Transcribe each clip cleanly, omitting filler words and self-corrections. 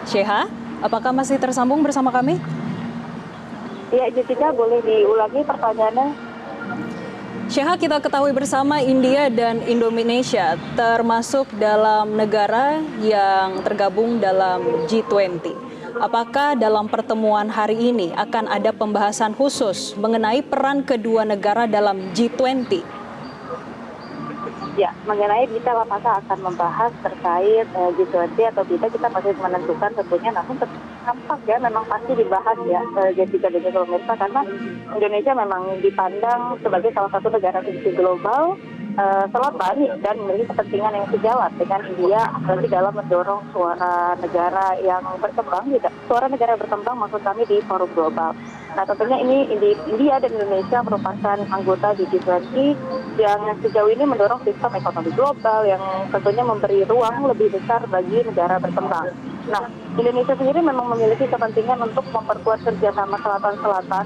Sheha, apakah masih tersambung bersama kami? Ya, Jessica, boleh diulangi pertanyaannya? Sheha, kita ketahui bersama India dan Indonesia termasuk dalam negara yang tergabung dalam G20. Apakah dalam pertemuan hari ini akan ada pembahasan khusus mengenai peran kedua negara dalam G20? Ya, mengenai detail apakah akan membahas terkait G20 atau tidak, kita masih menentukan tentunya, namun tampak ya memang pasti dibahas ya Jessica dan juga pemirsa, karena Indonesia memang dipandang sebagai salah satu negara kunci global selatan dan memiliki kepentingan yang sejalan dengan India, apalagi dalam mendorong suara negara yang berkembang, tidak suara negara berkembang maksud kami di forum global. Nah, tentunya ini India dan Indonesia merupakan anggota di G20 yang sejauh ini mendorong sistem ekonomi global yang tentunya memberi ruang lebih besar bagi negara berkembang. Nah, Indonesia sendiri memang memiliki kepentingan untuk memperkuat kerjasama selatan-selatan,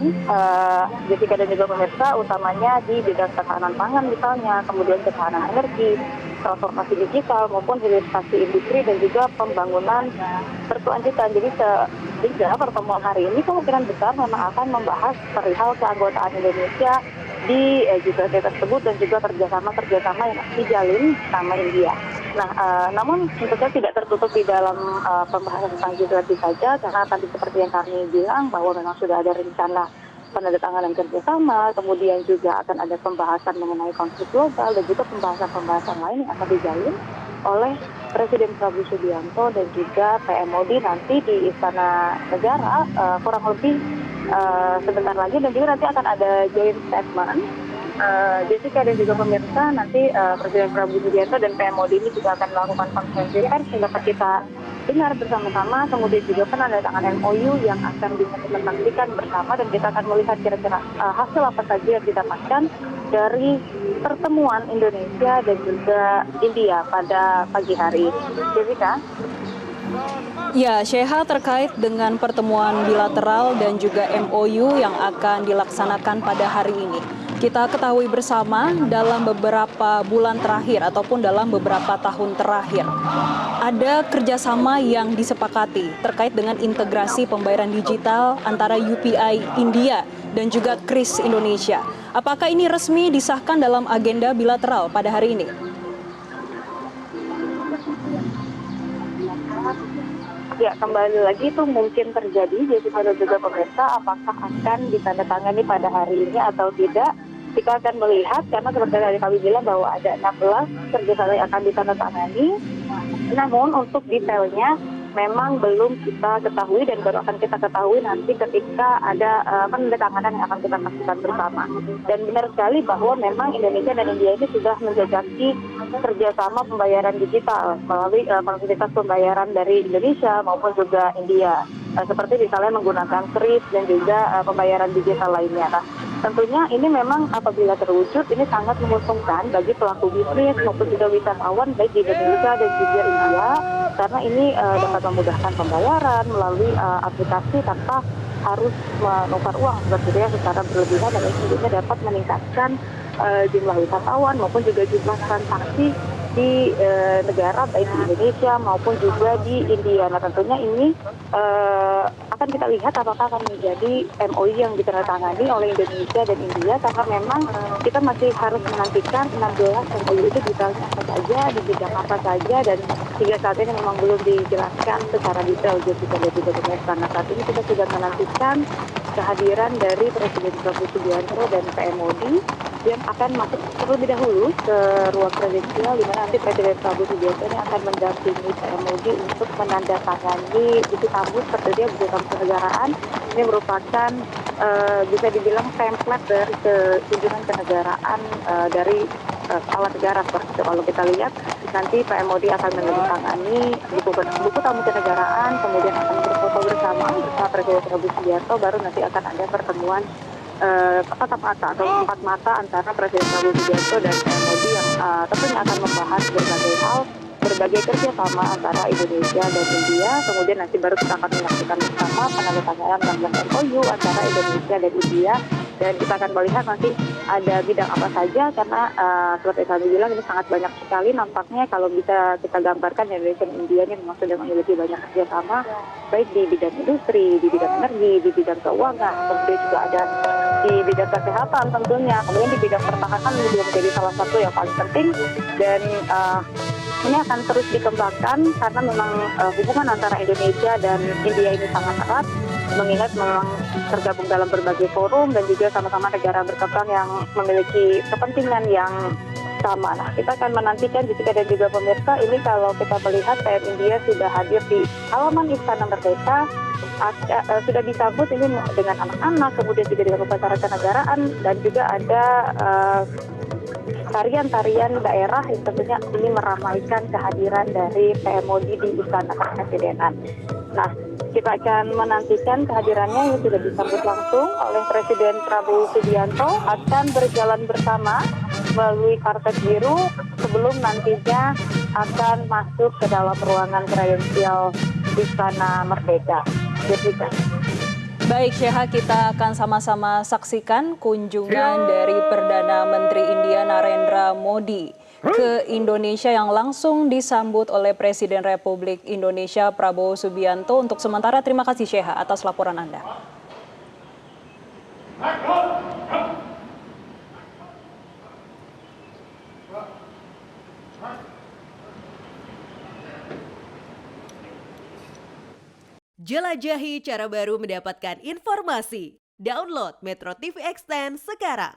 Jessica dan juga pemirsa, utamanya di bidang ketahanan pangan misalnya, kemudian ketahanan energi, transformasi digital maupun hilirisasi industri dan juga pembangunan berkelanjutan. Jadi sehingga pertemuan hari ini kemungkinan besar memang akan membahas perihal keanggotaan Indonesia di G20 tersebut dan juga kerjasama yang dijalin sama India. Nah, namun tentunya tidak tertutup di dalam pembahasan tentang G20 saja, karena tadi seperti yang kami bilang bahwa memang sudah ada rencana penandatanganan kerjasama, kemudian juga akan ada pembahasan mengenai konflik global dan juga pembahasan-pembahasan lain yang akan dijalin oleh Presiden Prabowo Subianto dan juga PMOD nanti di Istana Negara kurang lebih sebentar lagi, dan juga nanti akan ada joint statement. Jessica dan juga pemirsa, nanti Presiden Prabowo Subianto dan PMOD ini juga akan melakukan konferensi pers yang dapat kita dengar bersama-sama, kemudian juga penandatanganan MOU yang akan diimplementasikan bersama, dan kita akan melihat kira-kira hasil apa saja yang didapatkan dari pertemuan Indonesia dan juga India pada pagi hari ini. Jessica? Ya, Sheha, terkait dengan pertemuan bilateral dan juga MOU yang akan dilaksanakan pada hari ini. Kita ketahui bersama dalam beberapa bulan terakhir ataupun dalam beberapa tahun terakhir, ada kerjasama yang disepakati terkait dengan integrasi pembayaran digital antara UPI India dan juga KRIS Indonesia. Apakah ini resmi disahkan dalam agenda bilateral pada hari ini? Ya, kembali lagi itu mungkin terjadi, jadi pada juga pemirsa, apakah akan ditandatangani pada hari ini atau tidak, kita akan melihat, karena seperti tadi kami bilang bahwa ada 16 kerjasama yang akan ditandatangani, namun untuk detailnya memang belum kita ketahui dan baru akan kita ketahui nanti ketika ada penandatanganan yang akan kita saksikan bersama. Dan benar sekali bahwa memang Indonesia dan India ini sudah menjajaki kerjasama pembayaran digital melalui fasilitas pembayaran dari Indonesia maupun juga India, seperti misalnya menggunakan KRIS dan juga pembayaran digital lainnya. Nah, tentunya ini memang apabila terwujud ini sangat menguntungkan bagi pelaku bisnis maupun juga wisatawan baik di Indonesia dan juga India, karena ini dapat memudahkan pembayaran melalui aplikasi tanpa harus menukar uang seperti itu ya secara berlebihan, dan ini tentunya dapat meningkatkan jumlah wisatawan maupun juga jumlah transaksi di negara baik di Indonesia maupun juga di India. Nah, tentunya ini akan kita lihat apakah akan menjadi MOU yang ditandatangani oleh Indonesia dan India, karena memang kita masih harus menantikan 16 MOU itu detailnya apa saja, di bidang apa saja, dan hingga saat ini memang belum dijelaskan secara detail Jessica dan juga pemirsa. Karena saat ini kita sudah menantikan kehadiran dari Presiden Prabowo Subianto dan PMOD yang akan masuk terlebih dahulu ke ruang presidensial, di mana nanti Presiden Prabowo Subianto ini akan mendampingi PMOD untuk menandatangani buku tamu seperti buku tamu kenegaraan. Ini merupakan bisa dibilang template dari kunjungan kenegaraan dari kepala negara seperti itu. Kalau kita lihat nanti PMOD akan menandatangani buku tamu kenegaraan, kemudian akan berfoto bersama Presiden Prabowo Subianto, baru nanti akan ada pertemuan tatap mata atau empat mata antara Presiden Prabowo Subianto dan PMOD yang tentunya akan membahas berbagai hal, berbagai kerjasama antara Indonesia dan India. Kemudian nanti baru kita akan menyaksikan bersama penandatanganan 16 MOU antara Indonesia dan India, dan kita akan melihat nanti ada bidang apa saja, karena seperti kami bilang ini sangat banyak sekali nampaknya kalau bisa kita gambarkan Indonesia dan India ini memang sudah memiliki banyak kerjasama baik di bidang industri, di bidang energi, di bidang keuangan, kemudian juga ada di bidang kesehatan tentunya, kemudian di bidang pertahanan ini juga menjadi salah satu yang paling penting dan ini akan terus dikembangkan karena memang hubungan antara Indonesia dan India ini sangat erat, mengingat memang tergabung dalam berbagai forum dan juga sama-sama negara berkembang yang memiliki kepentingan yang sama. Nah, kita akan menantikan Jessica dan juga pemirsa ini kalau kita melihat PM India sudah hadir di halaman Istana Merdeka, sudah disambut ini dengan anak-anak, kemudian juga dengan upacara kenegaraan dan juga ada tarian-tarian daerah yang tentunya ini meramaikan kehadiran dari PM Modi di Istana Kepresidenan. Nah, kita akan menantikan kehadirannya yang sudah disambut langsung oleh Presiden Prabowo Subianto, akan berjalan bersama melalui karpet biru sebelum nantinya akan masuk ke dalam ruangan kredensial Istana Merdeka. Jessica. Baik Sheha, kita akan sama-sama saksikan kunjungan dari Perdana Menteri India Narendra Modi ke Indonesia yang langsung disambut oleh Presiden Republik Indonesia Prabowo Subianto. Untuk sementara terima kasih Sheha atas laporan Anda. Jelajahi cara baru mendapatkan informasi. Download Metro TV Extend sekarang.